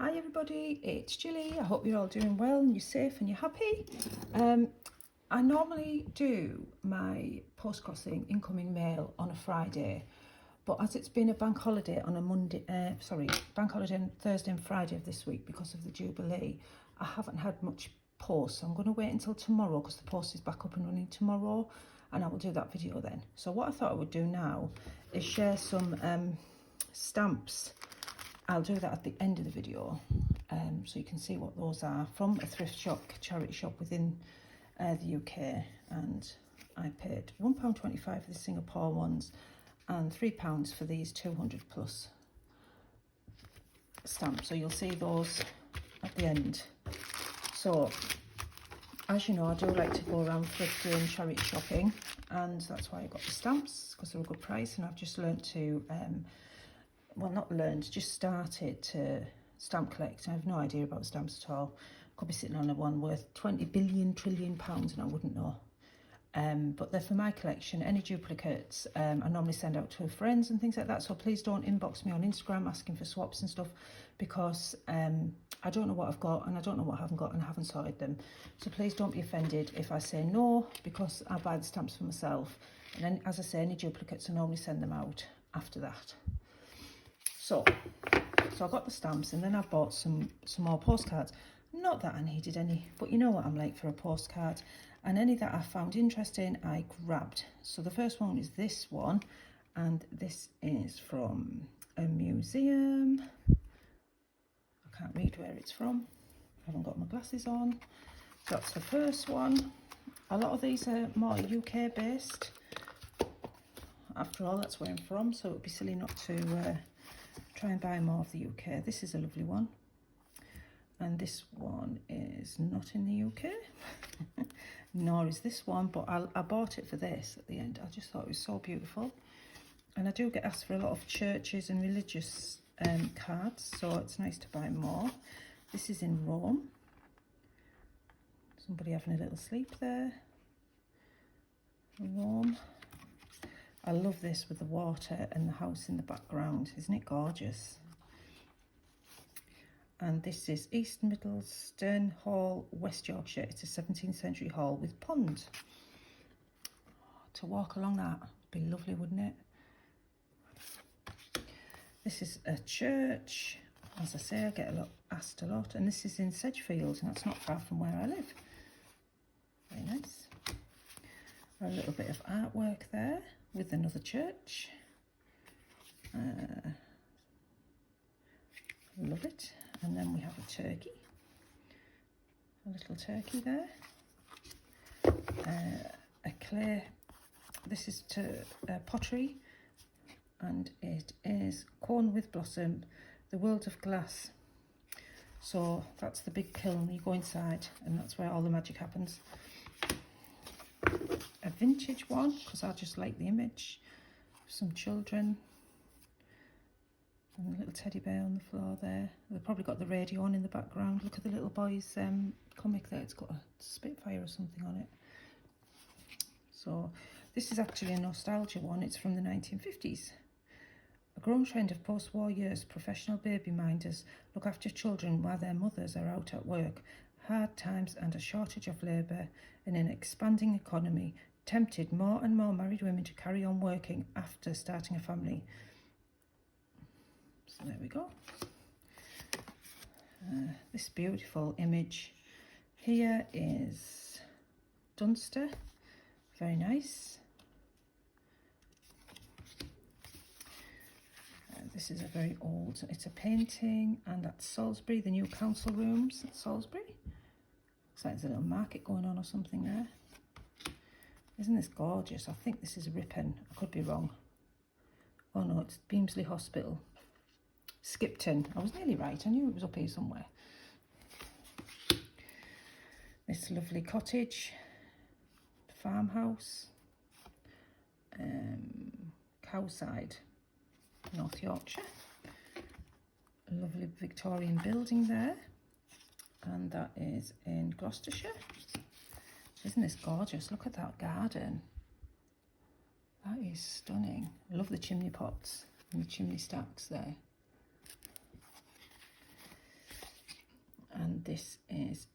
Hi everybody, it's Gilly. I hope you're all doing well and you're safe and you're happy. I normally do my Postcrossing incoming mail on a Friday, but as it's been a bank holiday on a bank holiday on Thursday and Friday of this week because of the Jubilee, I haven't had much post. So I'm going to wait until tomorrow because the post is back up and running tomorrow, and I will do that video then. So what I thought I would do now is share some stamps. I'll do that at the end of the video, so you can see what those are from a thrift shop, charity shop within the UK, and I paid £1.25 for the Singapore ones and £3 for these 200 plus stamps. So you'll see those at the end. So as you know, I do like to go around thrifting, charity shopping, and that's why I got the stamps, because they're a good price. And I've just learned to well, not learned, just started to stamp collect. I have no idea about stamps at all. Could be sitting on a one worth 20 billion trillion pounds and I wouldn't know. But they're for my collection. Any duplicates I normally send out to friends and things like that. So please don't inbox me on Instagram asking for swaps and stuff, because I don't know what I've got and I don't know what I haven't got and I haven't sorted them. So please don't be offended if I say no, because I buy the stamps for myself. And then, as I say, any duplicates I normally send them out after that. So I got the stamps, and then I bought some more postcards. Not that I needed any, but you know what I'm like for a postcard. And any that I found interesting, I grabbed. So the first one is this one, and this is from a museum. I can't read where it's from. I haven't got my glasses on. That's the first one. A lot of these are more UK based. After all, that's where I'm from, so it would be silly not to try and buy more of the UK. This is a lovely one, and this one is not in the UK nor is this one, but I bought it for this at the end. I just thought it was so beautiful, and I do get asked for a lot of churches and religious cards, so it's nice to buy more. This is in Rome, somebody having a little sleep there. Rome. I love this with the water and the house in the background. Isn't it gorgeous? And this is East Middleston Hall, West Yorkshire. It's a 17th century hall with ponds. To walk along that would be lovely, wouldn't it? This is a church. As I say, I get asked a lot. And this is in Sedgefield, and that's not far from where I live. Very nice. A little bit of artwork there with another church. Love it. And then we have a turkey, a little turkey there. A clay, this is to pottery, and it is Corn with Blossom, the World of Glass. So that's the big kiln. You go inside and that's where all the magic happens. A vintage one, because I just like the image. Some children. And a little teddy bear on the floor there. They've probably got the radio on in the background. Look at the little boy's comic there. It's got a Spitfire or something on it. So this is actually a nostalgia one. It's from the 1950s. A growing trend of post-war years, professional baby minders look after children while their mothers are out at work. Hard times and a shortage of labour in an expanding economy tempted more and more married women to carry on working after starting a family. So there we go. This beautiful image here is Dunster. Very nice. This is a very old, it's a painting, and that's Salisbury, the new council rooms at Salisbury. Looks like there's a little market going on or something there. Isn't this gorgeous? I think this is Ripon. I could be wrong. Oh no, it's Beamsley Hospital. Skipton. I was nearly right. I knew it was up here somewhere. This lovely cottage, farmhouse, Cowside, North Yorkshire. A lovely Victorian building there, and that is in Gloucestershire. Isn't this gorgeous? Look at that garden. That is stunning. I love the chimney pots and the chimney stacks there. and this is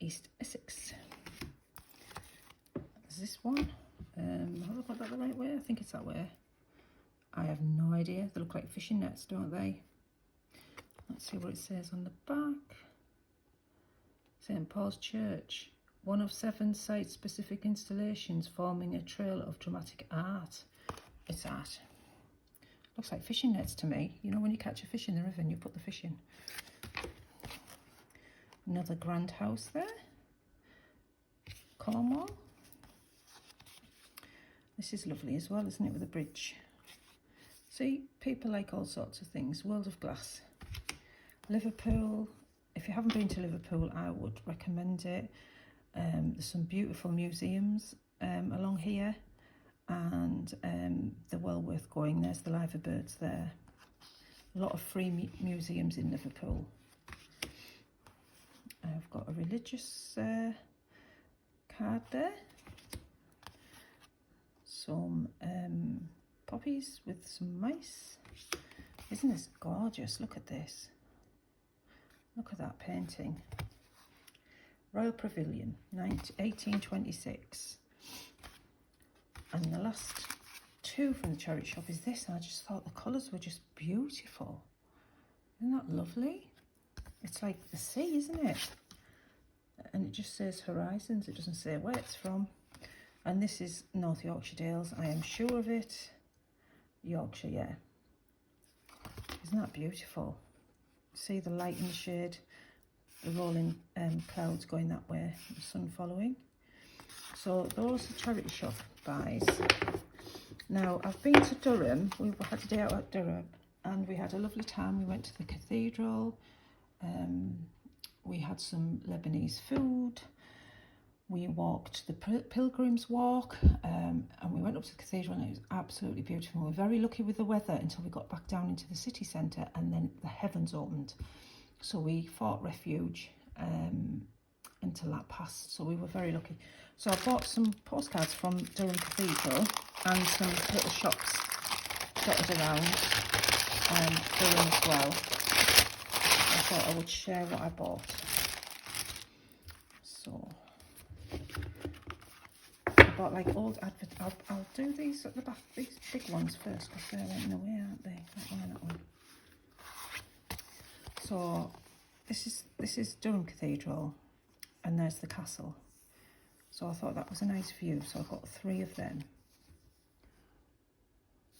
East Essex. There's this one. Have I got that the right way? I think it's that way. I have no idea. They look like fishing nets, don't they? Let's see what it says on the back. St Paul's Church, one of 7 site-specific installations forming a trail of dramatic art. It's art. Looks like fishing nets to me. You know when you catch a fish in the river and you put the fish in. Another grand house there. Cornwall. This is lovely as well, isn't it, with a bridge. See, people like all sorts of things. World of Glass. Liverpool. If you haven't been to Liverpool, I would recommend it. There's some beautiful museums along here, and they're well worth going. There's the Liver Birds there. A lot of free museums in Liverpool. I've got a religious card there. Some poppies with some mice. Isn't this gorgeous? Look at this. Look at that painting. Royal Pavilion, 1826. And the last 2 from the charity shop is this, and I just thought the colours were just beautiful. Isn't that lovely? It's like the sea, isn't it? And it just says Horizons, it doesn't say where it's from. And this is North Yorkshire Dales, I am sure of it. Yorkshire, yeah. Isn't that beautiful? See the light and the shade, the rolling clouds going that way, the sun following. So those are charity shop buys. Now I've been to Durham. We had a day out at Durham and we had a lovely time. We went to the cathedral. We had some Lebanese food. We walked the Pilgrim's Walk, and we went up to the cathedral, and it was absolutely beautiful. We were very lucky with the weather until we got back down into the city centre, and then the heavens opened. So we fought refuge until that passed. So we were very lucky. So I bought some postcards from Durham Cathedral and some little shops dotted around Durham as well. I thought I would share what I bought. So I bought like old advert. I'll do these at the back, these big ones first, because they're right in the way, aren't they? That one and that one. So this is Durham Cathedral, and there's the castle. So I thought that was a nice view. So I got 3 of them.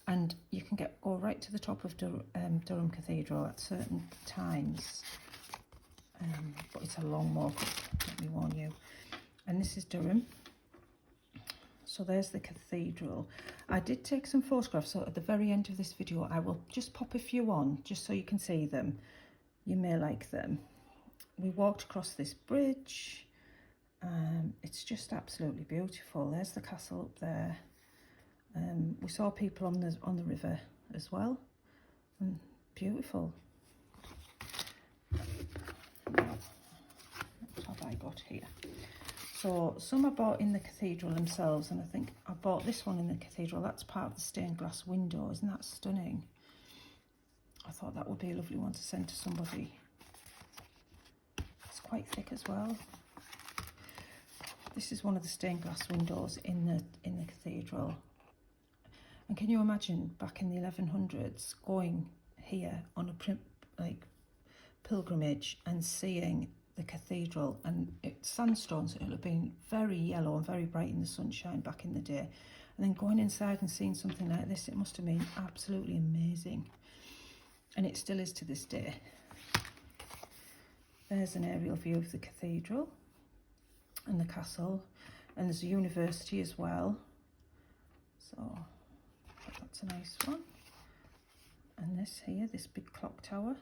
And you can go right to the top of Durham Cathedral at certain times. But it's a long walk, let me warn you. And this is Durham. So there's the cathedral. I did take some photographs, so at the very end of this video I will just pop a few on, just so you can see them. You may like them. We walked across this bridge. It's just absolutely beautiful. There's the castle up there. We saw people on the river as well. And beautiful. What have I got here? So some I bought in the cathedral themselves, and I think I bought this one in the cathedral. That's part of the stained glass window. Isn't that stunning? I thought that would be a lovely one to send to somebody. It's quite thick as well. This is one of the stained glass windows in the cathedral. And can you imagine back in the 1100s going here on a pilgrimage and seeing the cathedral, and it's sandstone, so it'll have been very yellow and very bright in the sunshine back in the day, and then going inside and seeing something like this, it must have been absolutely amazing, and it still is to this day. There's an aerial view of the cathedral and the castle, and there's a university as well, so that's a nice one. And this here, this big clock tower,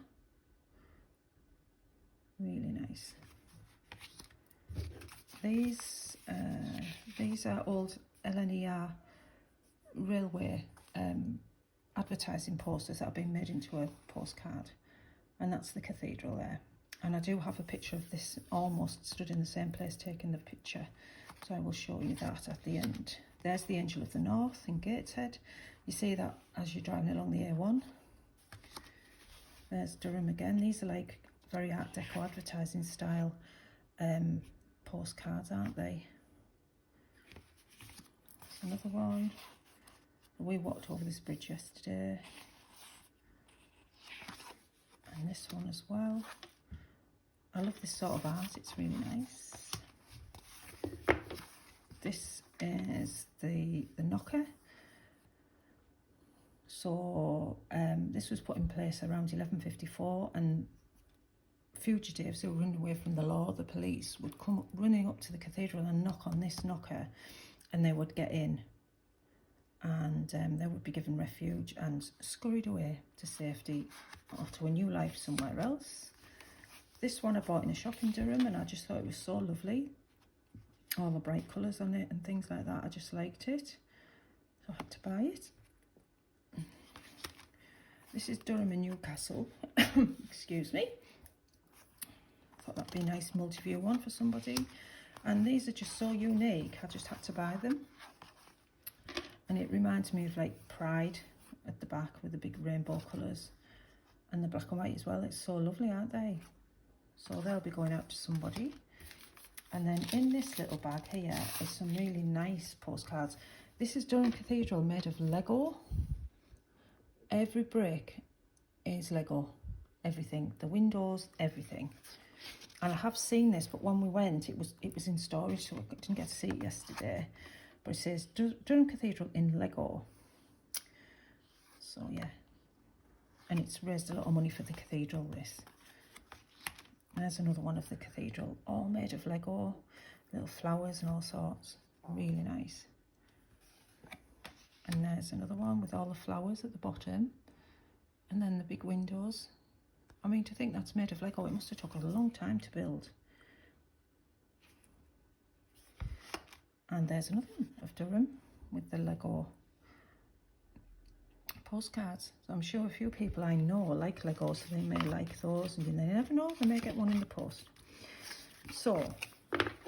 really nice. These are old LNER railway advertising posters that have been made into a postcard, and that's the cathedral there. And I do have a picture of this, almost stood in the same place taking the picture, so I will show you that at the end. There's the Angel of the North in Gateshead. You see that as you're driving along the A1. There's Durham again. These are like very Art Deco advertising style postcards, aren't they? There's another one. We walked over this bridge yesterday. And this one as well. I love this sort of art, it's really nice. This is the knocker. So this was put in place around 1154, and fugitives who were running away from the law, the police, would come running up to the cathedral and knock on this knocker, and they would get in, and they would be given refuge and scurried away to safety or to a new life somewhere else. This one I bought in a shop in Durham, and I just thought it was so lovely. All the bright colours on it and things like that. I just liked it, so I had to buy it. This is Durham and Newcastle. Excuse me. Thought that'd be a nice multi-view one for somebody. And these are just so unique, I just had to buy them. And it reminds me of like Pride at the back with the big rainbow colours. And the black and white as well. It's so lovely, aren't they? So they'll be going out to somebody. And then in this little bag here is some really nice postcards. This is Durham Cathedral made of Lego. Every brick is Lego. Everything. The windows, everything. And I have seen this, but when we went, it was in storage, so I didn't get to see it yesterday. But it says Durham Cathedral in Lego. So yeah. And it's raised a lot of money for the cathedral, this. There's another one of the cathedral, all made of Lego, little flowers and all sorts. Really nice. And there's another one with all the flowers at the bottom. And then the big windows. I mean, to think that's made of Lego, it must have taken a long time to build. And there's another one of Durham with the Lego postcards. So I'm sure a few people I know like Legos, so they may like those, and you never know, they may get one in the post. So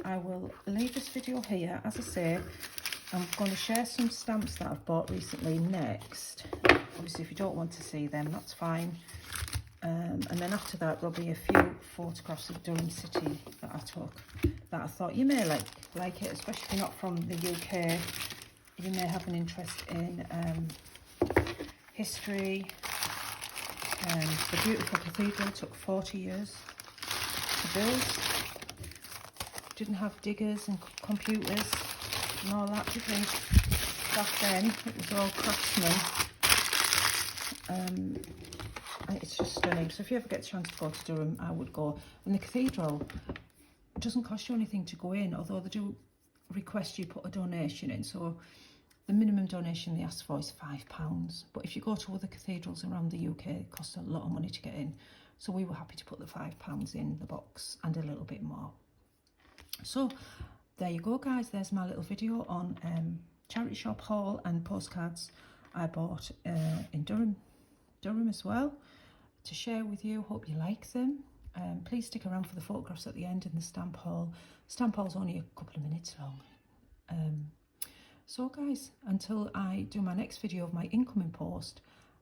I will leave this video here. As I say, I'm going to share some stamps that I've bought recently next. Obviously, if you don't want to see them, that's fine. And then after that, there'll be a few photographs of Durham City that I took that I thought you may like it, especially if you're not from the UK. You may have an interest in history. The beautiful cathedral took 40 years to build. Didn't have diggers and computers and all that, did we? Back then, it was all craftsmen. It's just stunning. So if you ever get a chance to go to Durham, I would go. And the cathedral doesn't cost you anything to go in, although they do request you put a donation in. So the minimum donation they ask for is £5. But if you go to other cathedrals around the UK, it costs a lot of money to get in. So we were happy to put the £5 in the box and a little bit more. So there you go, guys. There's my little video on charity shop haul and postcards I bought in Durham as well, to share with you. Hope you like them. Please stick around for the photographs at the end and the stamp haul. Stamp haul's only a couple of minutes long. So guys, until I do my next video of my incoming post,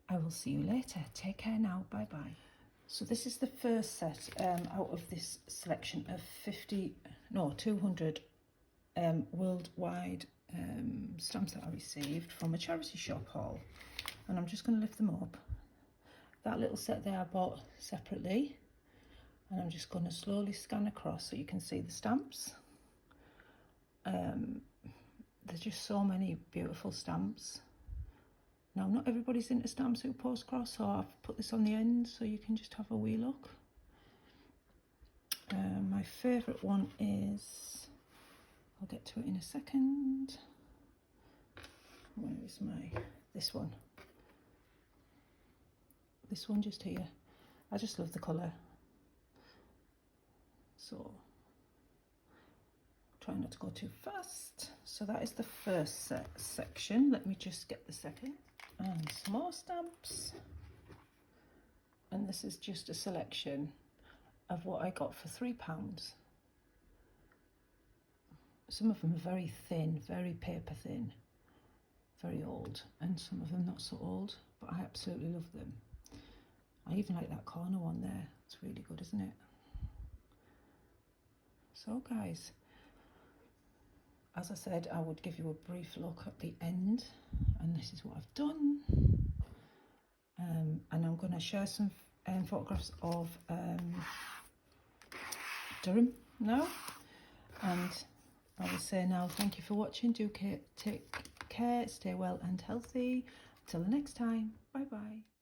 I will see you later. Take care now. Bye bye. So this is the first set out of this selection of 200 worldwide stamps that I received from a charity shop haul. And I'm just going to lift them up. That little set there I bought separately, and I'm just going to slowly scan across so you can see the stamps. There's just so many beautiful stamps. Now, not everybody's into stamps who post cross, so I've put this on the end so you can just have a wee look. My favourite one is, I'll get to it in a second. Where is this one? This one just here. I just love the colour. So try not to go too fast. So that is the first section. Let me just get the second. And some more stamps. And this is just a selection of what I got for £3. Some of them are very thin, very paper thin, very old, and some of them not so old, but I absolutely love them. I even like that corner one there. It's really good, isn't it? So guys, as I said, I would give you a brief look at the end, and this is what I've done. And I'm going to share some photographs of Durham now. And I will say now, thank you for watching. Do take care, stay well and healthy. Until the next time, bye bye.